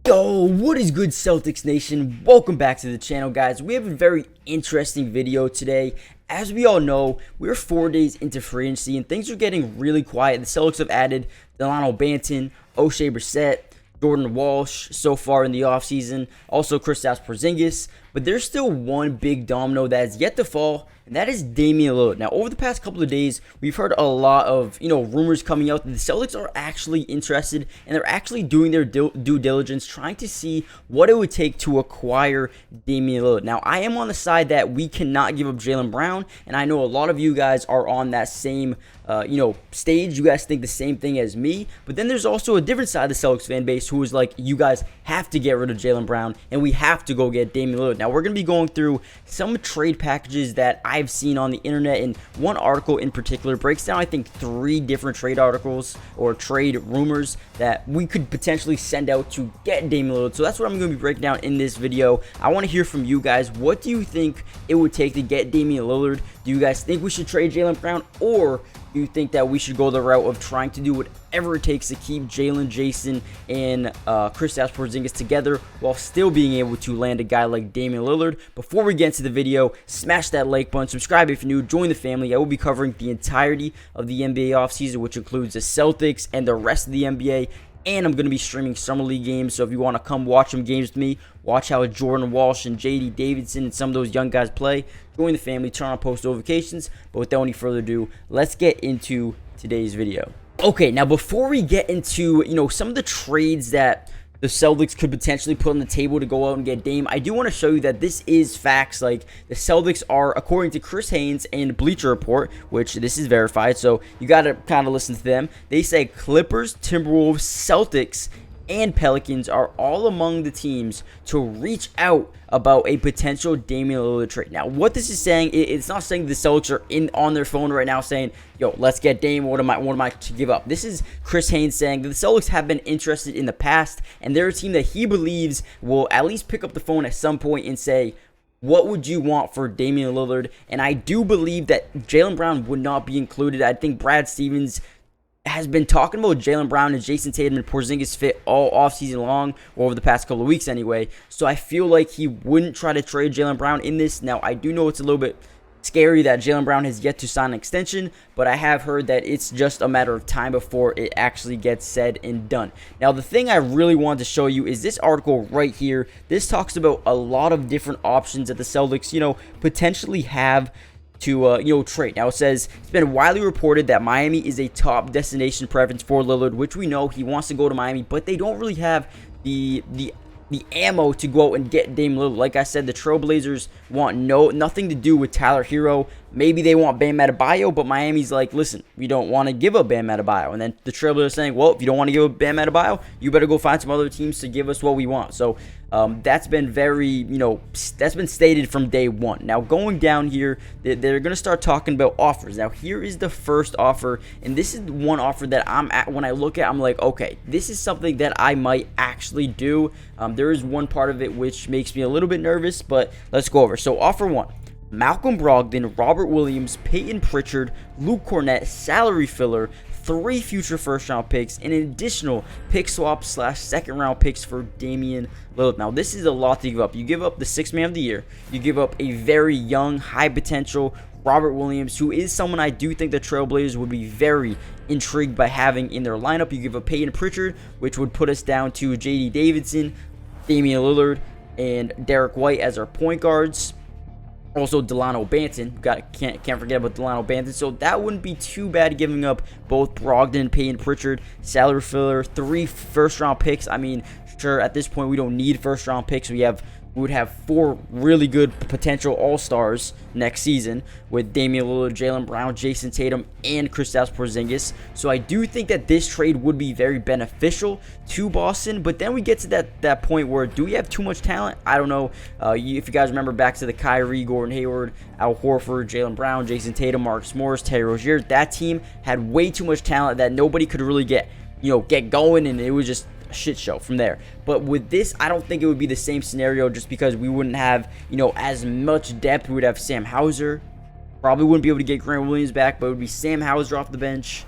Yo, what is good, Celtics Nation? Welcome back to the channel, guys. We have a very interesting video today. As we all know, we're 4 days into free agency and things are getting really quiet. The Celtics have added Delano Banton, O'Shea Brissett, Jordan Walsh so far in the offseason, also Kristaps Porzingis, but there's still one big domino that has yet to fall, and that is Damian Lillard. Now, over the past couple of days, we've heard a lot of, rumors coming out that the Celtics are actually interested, and they're actually doing their due diligence, trying to see what it would take to acquire Damian Lillard. Now, I am on the side that we cannot give up Jalen Brown, and I know a lot of you guys are on that same stage. You guys think the same thing as me, but then there's also a different side of the Celtics fan base who is like, you guys have to get rid of Jalen Brown and we have to go get Damian Lillard. Now, we're going to be going through some trade packages that I've seen on the internet, and one article in particular breaks down, I think, 3 different trade articles or trade rumors that we could potentially send out to get Damian Lillard. So that's what I'm going to be breaking down in this video. I want to hear from you guys. What do you think it would take to get Damian Lillard? Do you guys think we should trade Jalen Brown, or do you think that we should go the route of trying to do whatever it takes to keep Jalen, Jason, and Kristaps Porzingis together while still being able to land a guy like Damian Lillard? Before we get into the video, smash that like button, subscribe if you're new, join the family. I will be covering the entirety of the NBA offseason, which includes the Celtics and the rest of the NBA. And I'm going to be streaming Summer League games, so if you want to come watch some games with me, watch how Jordan Walsh and J.D. Davidson and some of those young guys play, join the family, turn on post notifications. But without any further ado, let's get into today's video. Okay, now before we get into, some of the trades that the Celtics could potentially put on the table to go out and get Dame, I do want to show you that this is facts. Like, the Celtics are, according to Chris Haynes and Bleacher Report, which this is verified, so you got to kind of listen to them. They say Clippers, Timberwolves, Celtics, and Pelicans are all among the teams to reach out about a potential Damian Lillard trade. Now, what this is saying, it's not saying the Celtics are on their phone right now saying, yo, let's get Dame, what am I to give up? This is Chris Haynes saying that the Celtics have been interested in the past, and they're a team that he believes will at least pick up the phone at some point and say, what would you want for Damian Lillard? And I do believe that Jalen Brown would not be included. I think Brad Stevens has been talking about Jalen Brown and Jason Tatum and Porzingis fit all offseason long, or over the past couple of weeks anyway. So I feel like he wouldn't try to trade Jalen Brown in this. Now, I do know it's a little bit scary that Jalen Brown has yet to sign an extension, but I have heard that it's just a matter of time before it actually gets said and done. Now, the thing I really wanted to show you is this article right here. This talks about a lot of different options that the Celtics, potentially have to trade. Now, it says it's been widely reported that Miami is a top destination preference for Lillard, which we know he wants to go to Miami, but they don't really have the ammo to go out and get Dame Lillard. Like I said, the Trailblazers want nothing to do with Tyler Hero. Maybe they want Bam Adebayo, but Miami's like, listen, we don't want to give up Bam Adebayo. And then the Trailblazers are saying, well, if you don't want to give up Bam Adebayo, you better go find some other teams to give us what we want. So that's been very, that's been stated from day one. Now, going down here, they're going to start talking about offers. Now, here is the first offer, and this is one offer that when I look at, I'm like, okay, this is something that I might actually do. There is one part of it which makes me a little bit nervous, but let's go over. So, offer 1. Malcolm Brogdon, Robert Williams, Peyton Pritchard, Luke Cornett, salary filler, 3 future first-round picks, and an additional pick swap / second-round picks for Damian Lillard. Now, this is a lot to give up. You give up the 6th man of the year. You give up a very young, high-potential Robert Williams, who is someone I do think the Trailblazers would be very intrigued by having in their lineup. You give up Peyton Pritchard, which would put us down to J.D. Davidson, Damian Lillard, and Derek White as our point guards. Also, Delano Banton. Can't forget about Delano Banton. So that wouldn't be too bad, giving up both Brogdon and Peyton Pritchard, salary filler, 3 first-round picks. I mean, sure, at this point, we don't need first-round picks. We would have 4 really good potential all-stars next season with Damian Lillard, Jalen Brown, Jason Tatum, and Kristaps Porzingis. So I do think that this trade would be very beneficial to Boston. But then we get to that point where, do we have too much talent? I don't know. If you guys remember back to the Kyrie, Gordon Hayward, Al Horford, Jalen Brown, Jason Tatum, Marcus Morris, Terry Rozier, that team had way too much talent that nobody could really get going, and it was just a shit show from there. But with this, I don't think it would be the same scenario, just because we wouldn't have, as much depth. We would have Sam Hauser. Probably wouldn't be able to get Grant Williams back, but it would be Sam Hauser off the bench,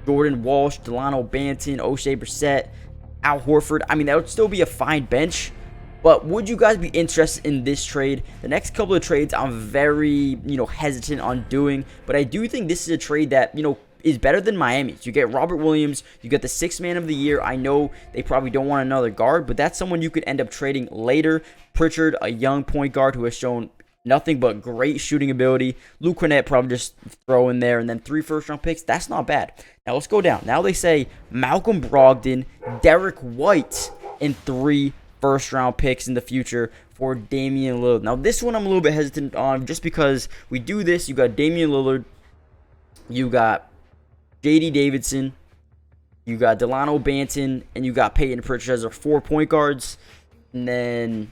Jordan Walsh, Delano Banton, O'Shea Brissett, Al Horford. I mean, that would still be a fine bench. But would you guys be interested in this trade? The next couple of trades I'm very, hesitant on doing. But I do think this is a trade that, is better than Miami's. You get Robert Williams. You get the 6th man of the year. I know they probably don't want another guard, but that's someone you could end up trading later. Pritchard, a young point guard who has shown nothing but great shooting ability. Luke Cornett probably just throw in there. And then 3 first-round picks. That's not bad. Now let's go down. Now they say Malcolm Brogdon, Derek White, and 3 first-round picks in the future for Damian Lillard. Now, this one I'm a little bit hesitant on just because we do this. You got Damian Lillard. You got J.D. Davidson. You got Delano Banton. And you got Peyton Pritchard as our 4 point guards. And then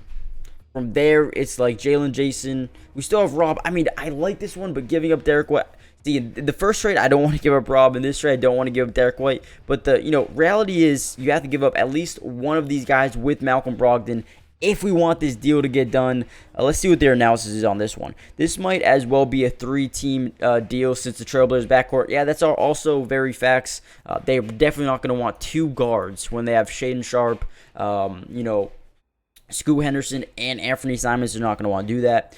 from there, it's like Jalen Jason. We still have Rob. I mean, I like this one, but giving up Derek White. See, the first trade, I don't want to give up Rob. In this trade, I don't want to give up Derek White. But the reality is you have to give up at least one of these guys with Malcolm Brogdon if we want this deal to get done. Let's see what their analysis is on this one. This might as well be a 3-team deal since the Trailblazers backcourt. Yeah, that's also very facts. They're definitely not going to want 2 guards when they have Shaedon Sharpe, Scoot Henderson, and Anthony Simons. They're not going to want to do that.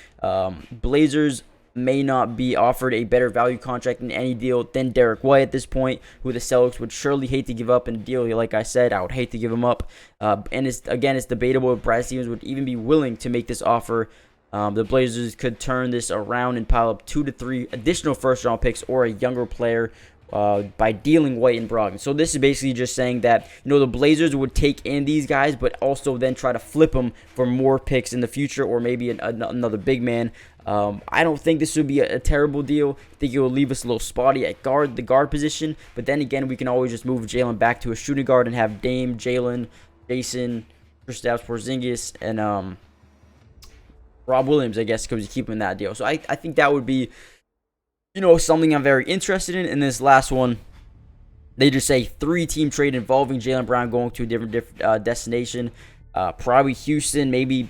Blazers may not be offered a better value contract in any deal than Derek White at this point, who the Celtics would surely hate to give up in a deal. Like I said, I would hate to give him up. And it's debatable if Brad Stevens would even be willing to make this offer. The Blazers could turn this around and pile up 2 to 3 additional first-round picks or a younger player by dealing White and Brogdon. So this is basically just saying that the Blazers would take in these guys, but also then try to flip them for more picks in the future, or maybe another big man. I don't think this would be a terrible deal. I think it will leave us a little spotty at the guard position. But then again, we can always just move Jalen back to a shooting guard and have Dame, Jalen, Jason, Kristaps Porzingis, and Rob Williams, I guess, because you keep him in that deal. So I think that would be, something I'm very interested in. In this last one, they just say 3-team trade involving Jalen Brown going to a different destination. Probably Houston, maybe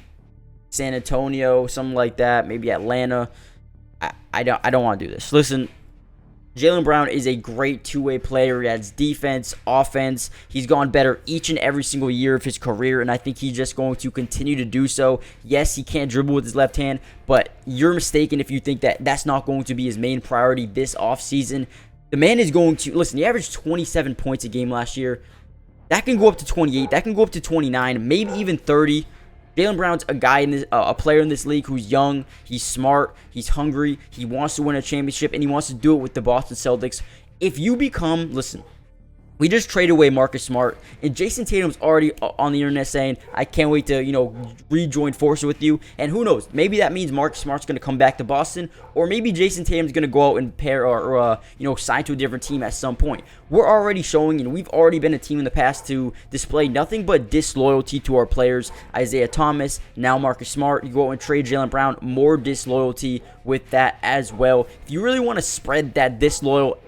San Antonio, something like that. Maybe Atlanta. I don't want to do this. Listen, Jalen Brown is a great 2-way player. He has defense, offense. He's gone better each and every single year of his career, and I think he's just going to continue to do so. Yes, he can't dribble with his left hand, but you're mistaken if you think that that's not going to be his main priority this offseason. The man is going to, listen, he averaged 27 points a game last year. That can go up to 28. That can go up to 29, maybe even 30. Jalen Brown's a player in this league who's young, he's smart, he's hungry, he wants to win a championship, and he wants to do it with the Boston Celtics. If you listen, we just traded away Marcus Smart, and Jason Tatum's already on the internet saying, I can't wait to, rejoin forces with you. And who knows, maybe that means Marcus Smart's going to come back to Boston, or maybe Jason Tatum's going to go out and pair or sign to a different team at some point. We're already showing, and we've already been a team in the past to display nothing but disloyalty to our players. Isaiah Thomas, now Marcus Smart. You go out and trade Jalen Brown, more disloyalty with that as well. If you really want to spread that disloyal,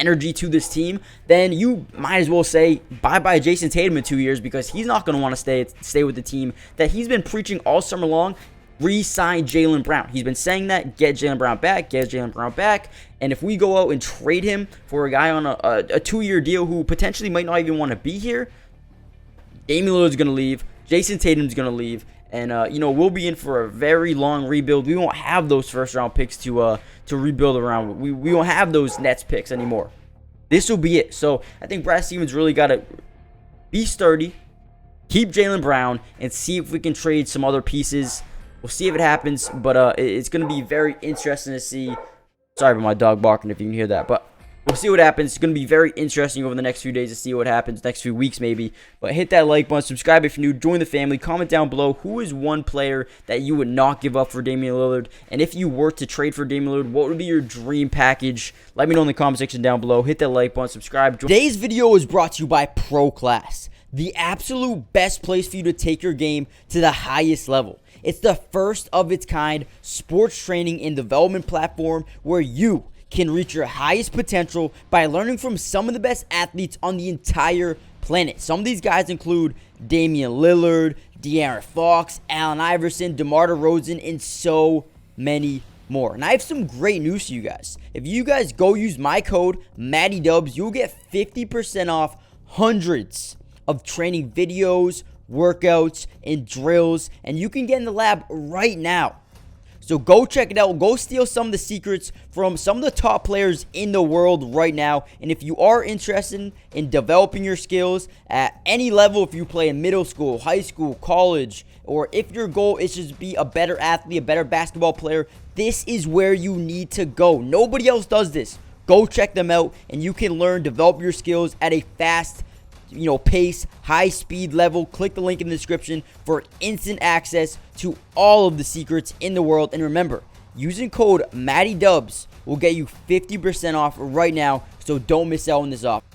energy to this team, then you might as well say bye-bye Jason Tatum in 2 years, because he's not going to want to stay with the team that he's been preaching all summer long. Re-sign Jalen Brown. He's been saying that. Get Jalen Brown back. And if we go out and trade him for a guy on a 2-year deal who potentially might not even want to be here, Damian Lillard's going to leave. Jason Tatum's going to leave. And, we'll be in for a very long rebuild. We won't have those first-round picks to rebuild around. We won't have those Nets picks anymore. This will be it. So I think Brad Stevens really got to be sturdy, keep Jalen Brown, and see if we can trade some other pieces. We'll see if it happens, but it's going to be very interesting to see. Sorry about my dog barking if you can hear that, but we'll see what happens. It's going to be very interesting over the next few days to see what happens, next few weeks maybe. But hit that like button, subscribe if you're new, join the family, comment down below who is one player that you would not give up for Damian Lillard. And if you were to trade for Damian Lillard, what would be your dream package? Let me know in the comment section down below. Hit that like button, subscribe. Today's video is brought to you by ProClass, the absolute best place for you to take your game to the highest level. It's the first of its kind sports training and development platform where you can reach your highest potential by learning from some of the best athletes on the entire planet. Some of these guys include Damian Lillard, De'Aaron Fox, Allen Iverson, DeMar DeRozan, and so many more. And I have some great news to you guys. If you guys go use my code, MattyDubs, you'll get 50% off hundreds of training videos, workouts, and drills, and you can get in the lab right now. So go check it out. Go steal some of the secrets from some of the top players in the world right now. And if you are interested in developing your skills at any level, if you play in middle school, high school, college, or if your goal is just to be a better athlete, a better basketball player, this is where you need to go. Nobody else does this. Go check them out, and you can learn, develop your skills at a fast pace, high speed level. Click the link in the description for instant access to all of the secrets in the world. And remember, using code MattyDubs will get you 50% off right now, so don't miss out on this offer.